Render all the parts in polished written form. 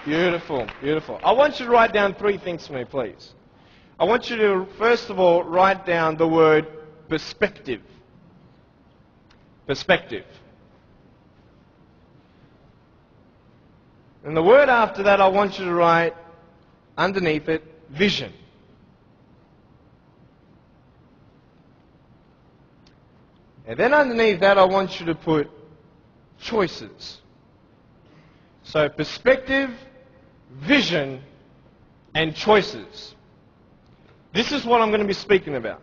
Beautiful, beautiful. I want you to write down 3 things for me, please. I want you to, first of all, write down the word perspective. Perspective. And the word after that, I want you to write, underneath it, vision. And then underneath that, I want you to put choices. So perspective, vision, and choices. This is what I'm going to be speaking about.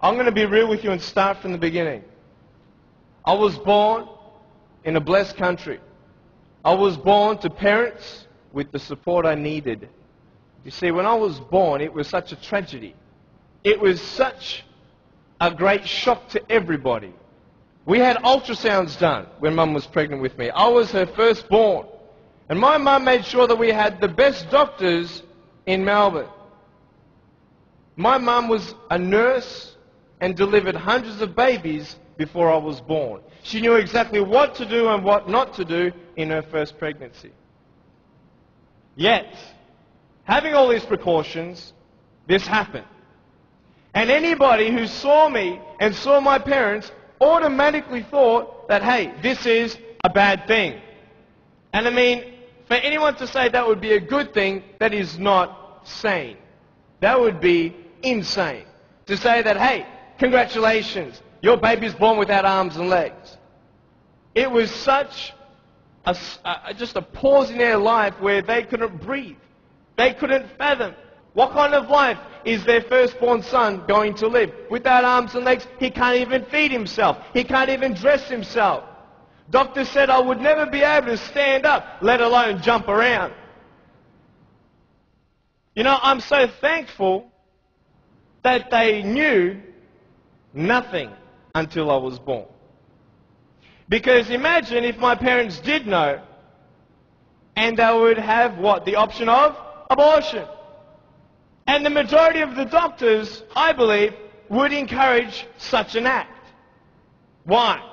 I'm going to be real with you and start from the beginning. I was born in a blessed country. I was born to parents with the support I needed. You see, when I was born, it was such a tragedy. It was such a great shock to everybody. We had ultrasounds done when Mum was pregnant with me. I was her firstborn. And my mum made sure that we had the best doctors in Melbourne. My mum was a nurse and delivered hundreds of babies before I was born. She knew exactly what to do and what not to do in her first pregnancy. Yet, having all these precautions, this happened. And anybody who saw me and saw my parents automatically thought that, hey, this is a bad thing. And I mean, for anyone to say that would be a good thing, that is not sane. That would be insane. To say that, hey, congratulations, your baby's born without arms and legs. It was such just a pause in their life where they couldn't breathe. They couldn't fathom. What kind of life is their firstborn son going to live? Without arms and legs, he can't even feed himself. He can't even dress himself. Doctor said I would never be able to stand up, let alone jump around. You know, I'm so thankful that they knew nothing until I was born. Because imagine if my parents did know, and they would have what? The option of abortion. And the majority of the doctors, I believe, would encourage such an act. Why?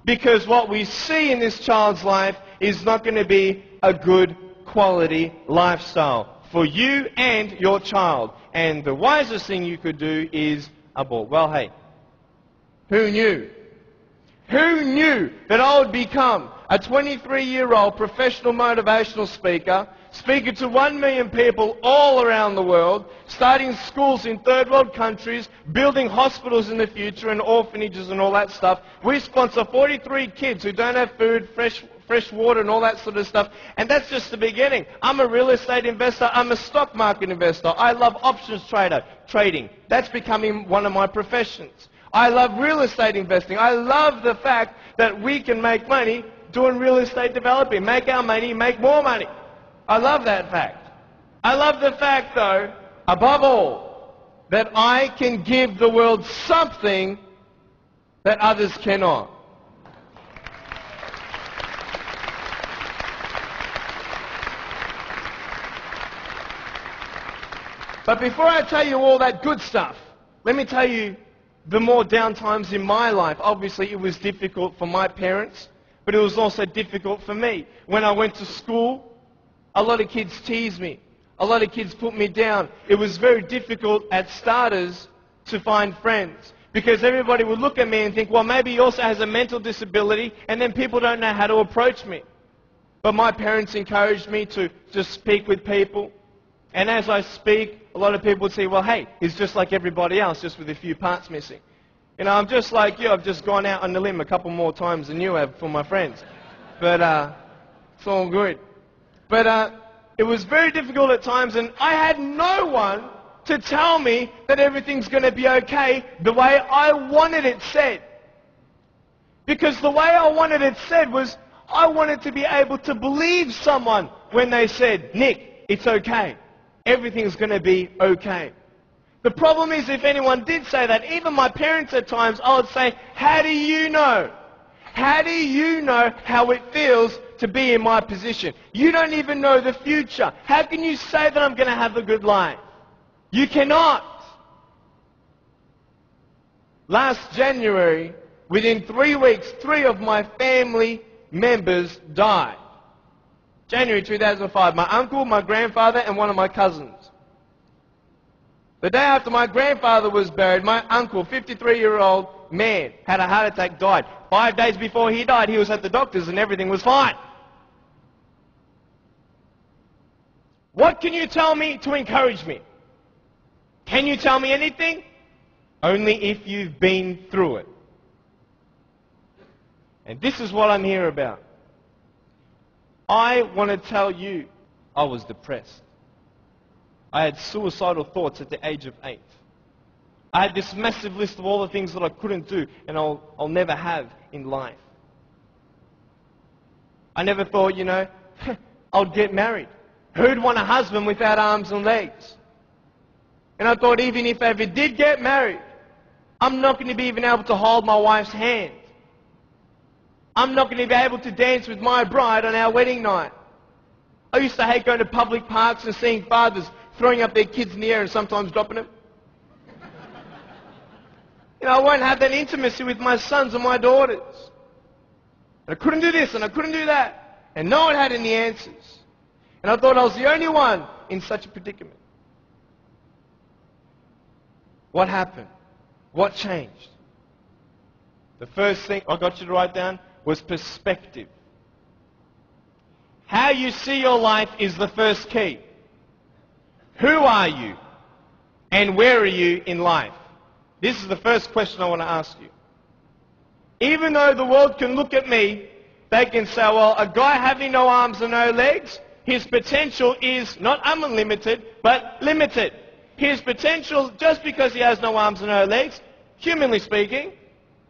Because what we see in this child's life is not going to be a good quality lifestyle for you and your child. And the wisest thing you could do is abort. Well, hey, who knew? Who knew that I would become a 23-year-old professional motivational speaker, speaking to 1 million people all around the world, starting schools in third world countries, building hospitals in the future and orphanages and all that stuff. We sponsor 43 kids who don't have food, fresh water and all that sort of stuff. And that's just the beginning. I'm a real estate investor. I'm a stock market investor. I love options trading. That's becoming one of my professions. I love real estate investing. I love the fact that we can make money doing real estate developing. Make our money, make more money. I love that fact. I love the fact, though, above all, that I can give the world something that others cannot. But before I tell you all that good stuff, let me tell you the more down times in my life. Obviously, it was difficult for my parents, but it was also difficult for me. When I went to school, a lot of kids teased me. A lot of kids put me down. It was very difficult at starters to find friends because everybody would look at me and think, well, maybe he also has a mental disability, and then people don't know how to approach me. But my parents encouraged me to just speak with people. And as I speak, a lot of people would say, well, hey, he's just like everybody else, just with a few parts missing. You know, I'm just like you. I've just gone out on the limb a couple more times than you have for my friends. But it's all good. But it was very difficult at times, and I had no one to tell me that everything's going to be okay the way I wanted it said. Because the way I wanted it said was, I wanted to be able to believe someone when they said, Nick, it's okay. Everything's going to be okay. The problem is, if anyone did say that, even my parents at times, I would say, how do you know? How do you know how it feels to be in my position? You don't even know the future. How can you say that I'm going to have a good life? You cannot. Last January, within 3 weeks, 3 of my family members died. January 2005. My uncle, my grandfather, and one of my cousins. The day after my grandfather was buried, my uncle, 53-year-old man, had a heart attack, died. 5 days before he died, he was at the doctor's and everything was fine. What can you tell me to encourage me? Can you tell me anything? Only if you've been through it. And this is what I'm here about. I want to tell you, I was depressed. I had suicidal thoughts at the age of 8. I had this massive list of all the things that I couldn't do and I'll never have in life. I never thought, I'd get married. Who'd want a husband without arms and legs? And I thought even if I ever did get married, I'm not going to be even able to hold my wife's hand. I'm not going to be able to dance with my bride on our wedding night. I used to hate going to public parks and seeing fathers throwing up their kids in the air and sometimes dropping them. I won't have that intimacy with my sons and my daughters. And I couldn't do this and I couldn't do that. And no one had any answers. And I thought I was the only one in such a predicament. What happened? What changed? The first thing I got you to write down was perspective. How you see your life is the first key. Who are you? And where are you in life? This is the first question I want to ask you. Even though the world can look at me, they can say, well, a guy having no arms and no legs, his potential is not unlimited, but limited. His potential, just because he has no arms and no legs, humanly speaking,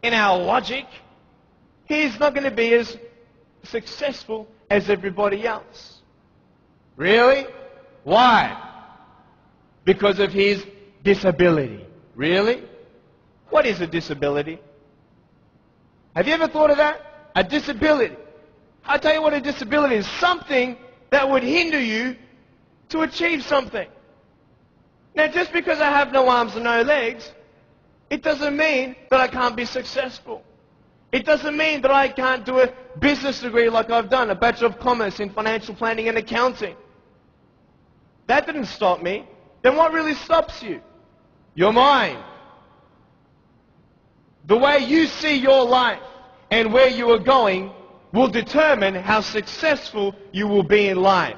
in our logic, he's not going to be as successful as everybody else. Really? Why? Because of his disability. Really? What is a disability? Have you ever thought of that? A disability. I'll tell you what a disability is. Something that would hinder you to achieve something. Now, just because I have no arms and no legs, it doesn't mean that I can't be successful. It doesn't mean that I can't do a business degree like I've done, a Bachelor of Commerce in Financial Planning and Accounting. That didn't stop me. Then what really stops you? Your mind. The way you see your life and where you are going will determine how successful you will be in life.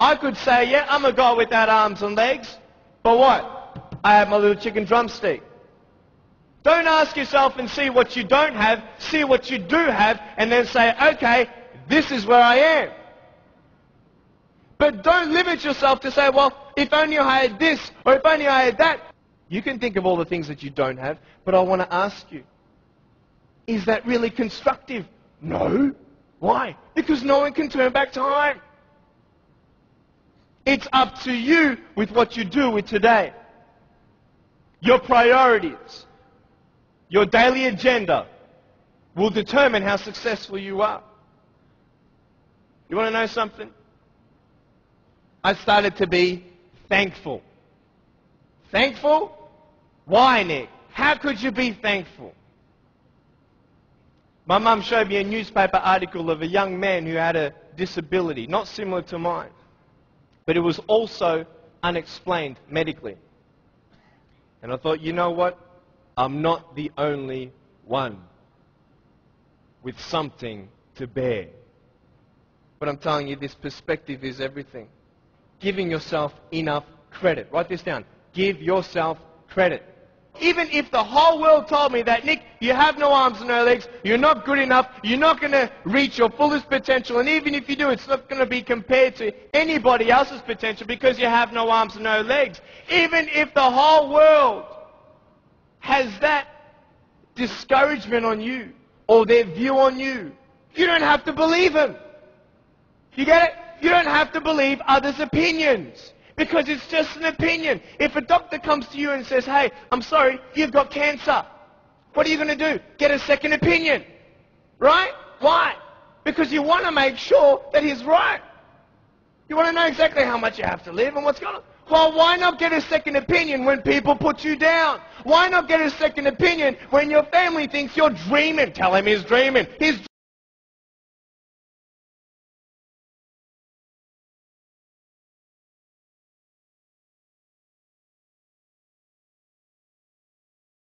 I could say, yeah, I'm a guy without arms and legs, but what? I have my little chicken drumstick. Don't ask yourself and see what you don't have, see what you do have, and then say, okay, this is where I am. But don't limit yourself to say, well, if only I had this, or if only I had that. You can think of all the things that you don't have, but I want to ask you, is that really constructive? No. Why? Because no one can turn back time. It's up to you with what you do with today. Your priorities, your daily agenda will determine how successful you are. You want to know something? I started to be thankful. Thankful? Why, Nick? How could you be thankful? My mum showed me a newspaper article of a young man who had a disability, not similar to mine, but it was also unexplained medically. And I thought, you know what? I'm not the only one with something to bear. But I'm telling you, this perspective is everything. Giving yourself enough credit. Write this down. Give yourself credit. Even if the whole world told me that, Nick, you have no arms and no legs, you're not good enough, you're not going to reach your fullest potential, and even if you do, it's not going to be compared to anybody else's potential because you have no arms and no legs. Even if the whole world has that discouragement on you or their view on you, you don't have to believe them. You get it? You don't have to believe others' opinions. Because it's just an opinion. If a doctor comes to you and says, hey, I'm sorry, you've got cancer. What are you going to do? Get a second opinion. Right? Why? Because you want to make sure that he's right. You want to know exactly how much you have to live and what's going on. Well, why not get a second opinion when people put you down? Why not get a second opinion when your family thinks you're dreaming? Tell him he's dreaming. He's